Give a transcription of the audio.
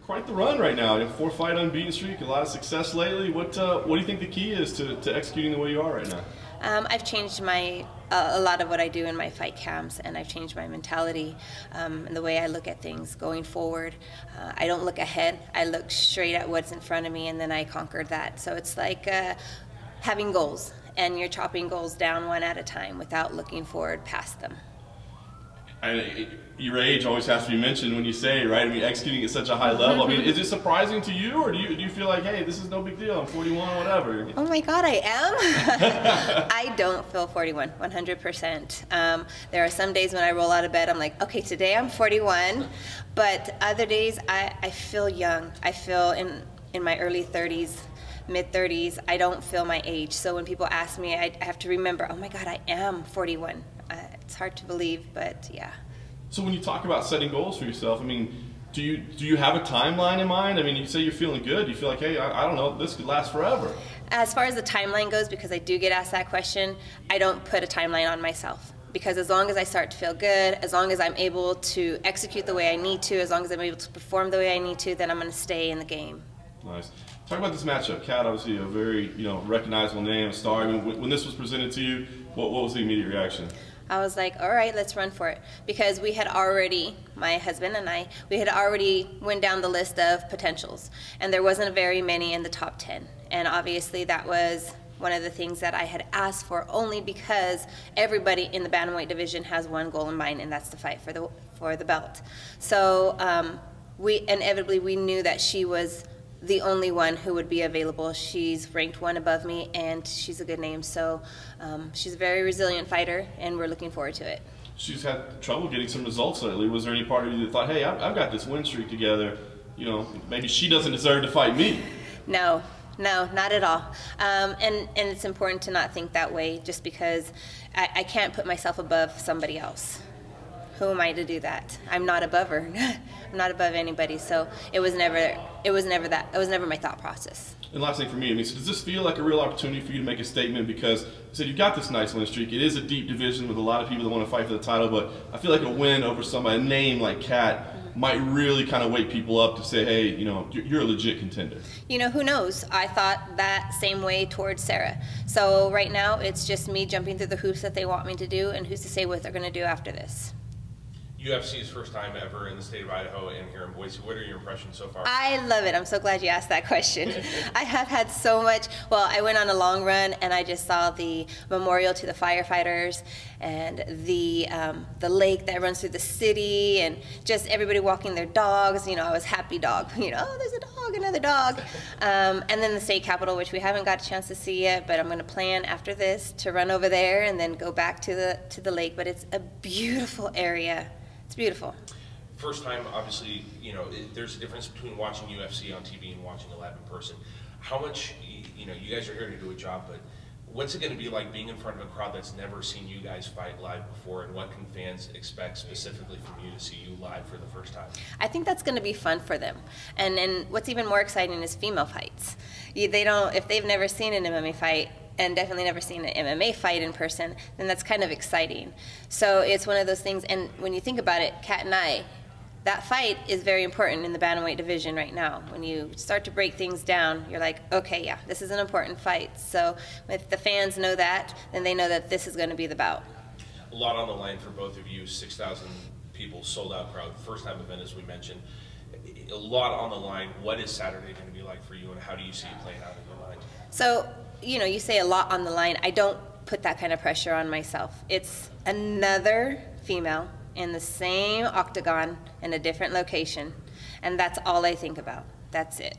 quite the run right now. You have a 4-fight unbeaten streak, a lot of success lately. What do you think the key is to executing the way you are right now? I've changed a lot of what I do in my fight camps, and I've changed my mentality and the way I look at things going forward. I don't look ahead. I look straight at what's in front of me, and then I conquer that. So it's like having goals, and you're chopping goals down one at a time without looking forward past them. And your age always has to be mentioned when you say, right? I mean, executing at such a high level. I mean, is it surprising to you, or do you feel like, hey, this is no big deal, I'm 41, whatever? Oh my God, I am. I don't feel 41, 100%. There are some days when I roll out of bed, I'm like, okay, today I'm 41, but other days I feel young. I feel in my early 30s, mid-30s. I don't feel my age. So when people ask me, I have to remember, oh my God, I am 41. It's hard to believe, but yeah. So when you talk about setting goals for yourself, I mean, do you have a timeline in mind? I mean, you say you're feeling good. You feel like, hey, I don't know, this could last forever. As far as the timeline goes, because I do get asked that question, I don't put a timeline on myself. Because as long as I start to feel good, as long as I'm able to execute the way I need to, as long as I'm able to perform the way I need to, then I'm going to stay in the game. Nice. Talk about this matchup. Kat, obviously a very recognizable name, a star. I mean, when this was presented to you, what was the immediate reaction? I was like, all right, let's run for it. Because we had already, my husband and I, we had already went down the list of potentials. And there wasn't very many in the top 10. And obviously that was one of the things that I had asked for, only because everybody in the bantamweight division has one goal in mind, and that's to fight for the belt. So we knew that she was the only one who would be available. She's ranked one above me, and she's a good name. So she's a very resilient fighter, and we're looking forward to it. She's had trouble getting some results lately. Was there any part of you that thought, hey, I've got this win streak together, maybe she doesn't deserve to fight me? No, not at all. And it's important to not think that way, just because I can't put myself above somebody else. Who am I to do that? I'm not above her. I'm not above anybody. So it was never my thought process. And last thing for me, I mean, so does this feel like a real opportunity for you to make a statement? Because you said you've got this nice win streak. It is a deep division with a lot of people that want to fight for the title, but I feel like a win over somebody, a name like Kat, might really kind of wake people up to say, hey, you're a legit contender. Who knows? I thought that same way towards Sarah. So right now, it's just me jumping through the hoops that they want me to do, and who's to say what they're going to do after this. UFC's first time ever in the state of Idaho and here in Boise. What are your impressions so far? I love it. I'm so glad you asked that question. I have had so much. Well, I went on a long run, and I just saw the memorial to the firefighters and the lake that runs through the city, and just everybody walking their dogs. I was happy dog. Oh, there's a dog, another dog. And then the state capitol, which we haven't got a chance to see yet, but I'm going to plan after this to run over there and then go back to the lake. But it's a beautiful area. It's beautiful. First time, obviously, there's a difference between watching UFC on TV and watching it live in person. How much, you guys are here to do a job, but what's it going to be like being in front of a crowd that's never seen you guys fight live before, and what can fans expect specifically from you to see you live for the first time? I think that's going to be fun for them. And what's even more exciting is female fights. If they've never seen an MMA fight, and definitely never seen an MMA fight in person, then that's kind of exciting. So it's one of those things, and when you think about it, Kat and I, that fight is very important in the bantamweight division right now. When you start to break things down, you're like, okay, yeah, this is an important fight. So if the fans know that, then they know that this is going to be the bout. A lot on the line for both of you, 6,000 people, sold-out crowd, first-time event, as we mentioned. A lot on the line. What is Saturday going to be like for you, and how do you see it playing out in your mind? So, you say a lot on the line. I don't put that kind of pressure on myself. It's another female in the same octagon in a different location, and that's all I think about. That's it.